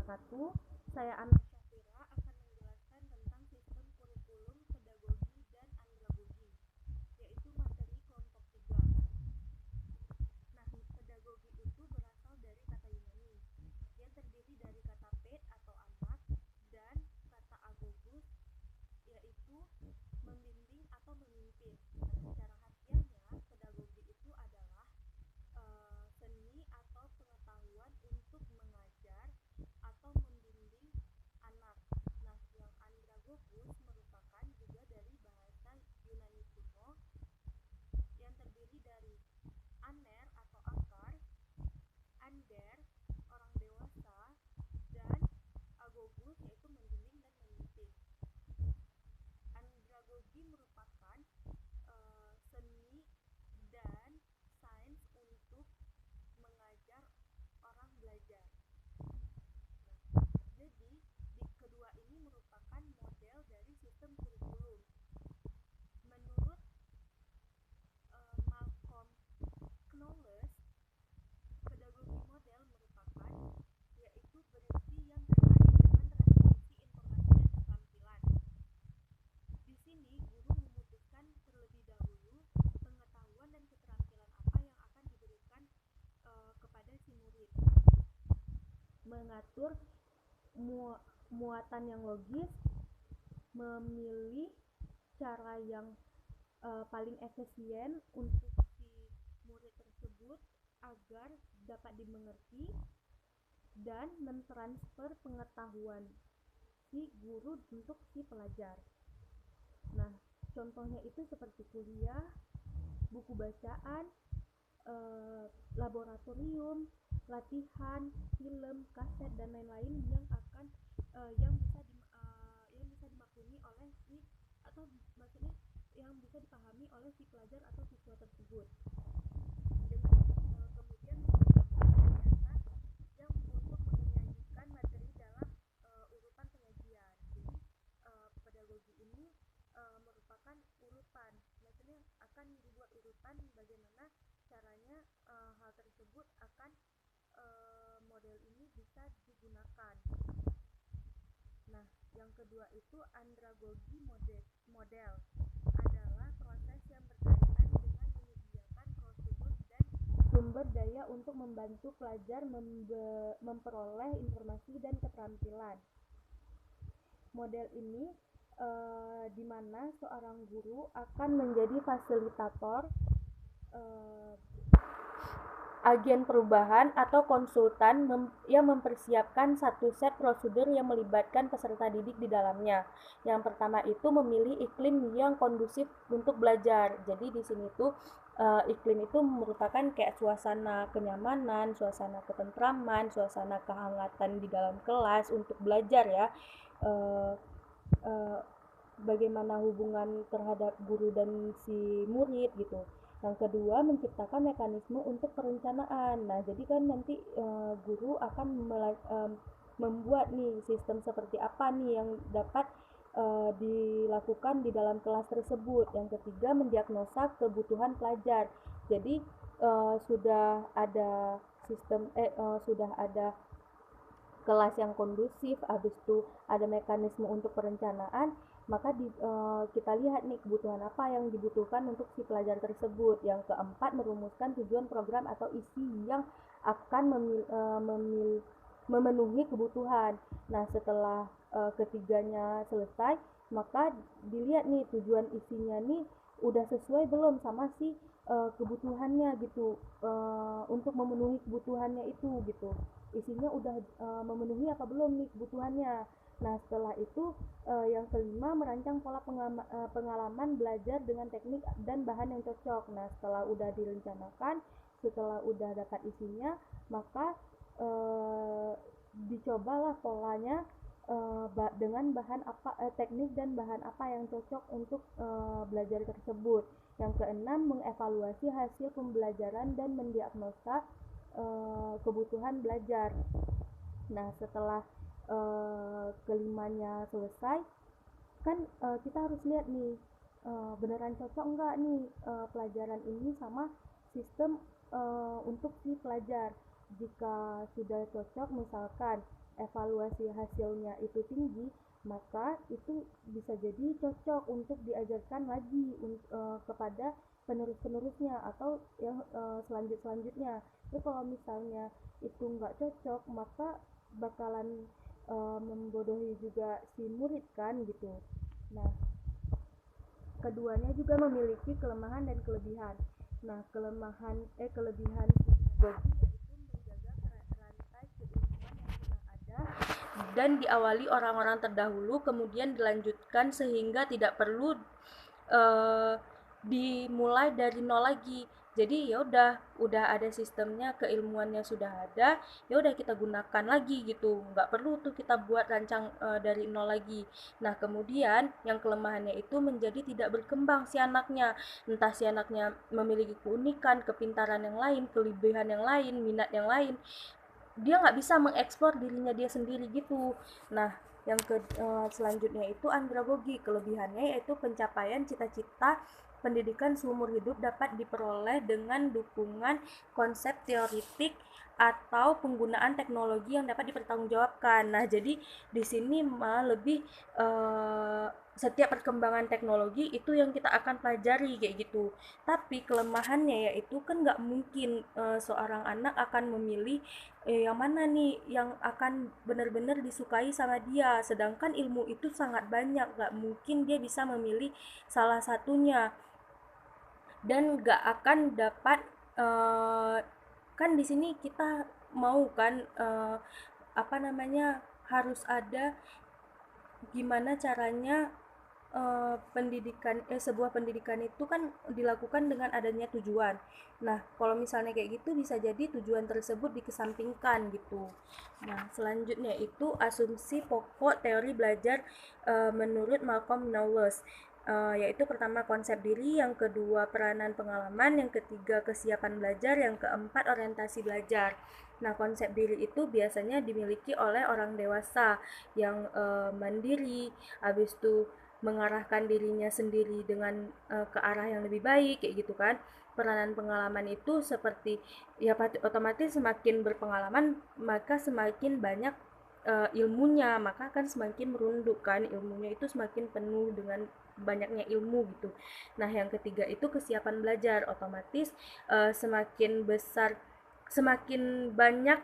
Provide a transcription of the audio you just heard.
wabarakatuh. Saya Anna Syafira akan menjelaskan tentang sistem kurikulum, pedagogi, dan andragogi, yaitu materi kelompok 3. Nah, pedagogi itu berasal dari kata Yunani yang terdiri dari kata ped atau anak dan kata agogus yaitu membimbing atau memimpin. Nah, secara harfiahnya pedagogi itu adalah seni atau pengetahuan untuk mengajar atau membimbing anak. Nah, yang andragogus merupakan juga dari bahasa Yunani kuno yang terdiri dari aner atau akar, ander orang dewasa, dan agogus yaitu membimbing dan memimpin. Andragogi merupakan seni dan sains untuk mengajar orang belajar. Nah, jadi di kedua ini merupakan model dari sistem kurikulum. Menurut Malcolm Knowles, pedagogi model merupakan yaitu berisi yang terkait dengan transmisi informasi dan keterampilan. Di sini guru memutuskan terlebih dahulu pengetahuan dan keterampilan apa yang akan diberikan kepada si murid. Mengatur muatan yang logis, memilih cara yang paling efisien untuk si murid tersebut agar dapat dimengerti, dan mentransfer pengetahuan si guru untuk si pelajar. Nah, contohnya itu seperti kuliah, buku bacaan, laboratorium, latihan, film, kaset, dan lain-lain yang akan yang bisa dimaklumi oleh si, atau maksudnya yang bisa dipahami oleh si pelajar atau siswa tersebut. Dengan kemudian menggunakan jasa yang untuk menyajikan materi dalam urutan penyajian. Jadi pedagogi ini merupakan urutan, maksudnya akan dibuat urutan bagaimana caranya hal tersebut akan model ini bisa digunakan. Nah, yang kedua itu andragogi model adalah proses yang berkaitan dengan menyediakan prosedur dan sumber daya untuk membantu pelajar memperoleh informasi dan keterampilan. Model ini di mana seorang guru akan menjadi fasilitator, agen perubahan atau konsultan yang mempersiapkan satu set prosedur yang melibatkan peserta didik di dalamnya. Yang pertama itu memilih iklim yang kondusif untuk belajar. Jadi di sini tuh iklim itu merupakan kayak suasana kenyamanan, suasana ketentraman, suasana kehangatan di dalam kelas untuk belajar ya. Bagaimana hubungan terhadap guru dan si murid gitu. Yang kedua, menciptakan mekanisme untuk perencanaan. Nah, jadi kan nanti guru akan membuat nih sistem seperti apa nih yang dapat dilakukan di dalam kelas tersebut. Yang ketiga, mendiagnosa kebutuhan pelajar. Jadi sudah ada sistem sudah ada kelas yang kondusif, habis itu ada mekanisme untuk perencanaan, maka kita lihat nih kebutuhan apa yang dibutuhkan untuk si pelajar tersebut. Yang keempat, merumuskan tujuan program atau isi yang akan memenuhi kebutuhan. Nah, setelah ketiganya selesai, maka dilihat nih tujuan isinya nih udah sesuai belum sama si kebutuhannya gitu, untuk memenuhi kebutuhannya itu gitu. Isinya udah memenuhi apa belum nih kebutuhannya. Nah, setelah itu yang kelima, merancang pola pengalaman belajar dengan teknik dan bahan yang cocok. Nah, setelah udah direncanakan, setelah udah dapat isinya, maka dicobalah polanya dengan bahan apa, teknik dan bahan apa yang cocok untuk belajar tersebut. Yang keenam, mengevaluasi hasil pembelajaran dan mendiagnosa kebutuhan belajar. Nah, setelah kelimanya selesai, kan kita harus lihat nih beneran cocok enggak nih pelajaran ini sama sistem untuk si pelajar. Jika sudah cocok, misalkan evaluasi hasilnya itu tinggi, maka itu bisa jadi cocok untuk diajarkan lagi kepada penerus-penerusnya atau yang selanjutnya. Tapi kalau misalnya itu nggak cocok, maka bakalan membodohi juga si murid kan gitu. Nah, keduanya juga memiliki kelemahan dan kelebihan. Nah, kelebihan pedagogi yaitu menjaga rantai keilmuan yang sudah ada dan diawali orang-orang terdahulu, kemudian dilanjutkan sehingga tidak perlu uh, dimulai dari nol lagi. Jadi ya udah ada sistemnya, keilmuannya sudah ada, ya udah kita gunakan lagi gitu. Nggak perlu tuh kita buat rancang dari nol lagi. Nah, kemudian yang kelemahannya itu menjadi tidak berkembang si anaknya. Entah si anaknya memiliki keunikan, kepintaran yang lain, kelebihan yang lain, minat yang lain, dia nggak bisa mengeksplor dirinya dia sendiri gitu. Nah, selanjutnya itu andragogi. Kelebihannya yaitu pencapaian cita-cita pendidikan seumur hidup dapat diperoleh dengan dukungan konsep teoritik atau penggunaan teknologi yang dapat dipertanggungjawabkan. Nah, jadi di sini malah lebih setiap perkembangan teknologi itu yang kita akan pelajari kayak gitu. Tapi kelemahannya yaitu kan nggak mungkin seorang anak akan memilih yang mana nih yang akan benar-benar disukai sama dia, sedangkan ilmu itu sangat banyak, nggak mungkin dia bisa memilih salah satunya dan nggak akan dapat eh, kan di sini kita mau kan apa namanya harus ada gimana caranya sebuah pendidikan itu kan dilakukan dengan adanya tujuan. Nah, kalau misalnya kayak gitu bisa jadi tujuan tersebut dikesampingkan gitu. Nah, selanjutnya itu asumsi pokok teori belajar menurut Malcolm Knowles. Yaitu pertama konsep diri, yang kedua peranan pengalaman, yang ketiga kesiapan belajar, yang keempat orientasi belajar. Nah, konsep diri itu biasanya dimiliki oleh orang dewasa yang mandiri, habis itu mengarahkan dirinya sendiri dengan ke arah yang lebih baik kayak gitu kan. Peranan pengalaman itu seperti ya otomatis semakin berpengalaman maka semakin banyak ilmunya, maka akan semakin merunduk kan, ilmunya itu semakin penuh dengan banyaknya ilmu gitu. Nah, yang ketiga itu kesiapan belajar, otomatis semakin besar, semakin banyak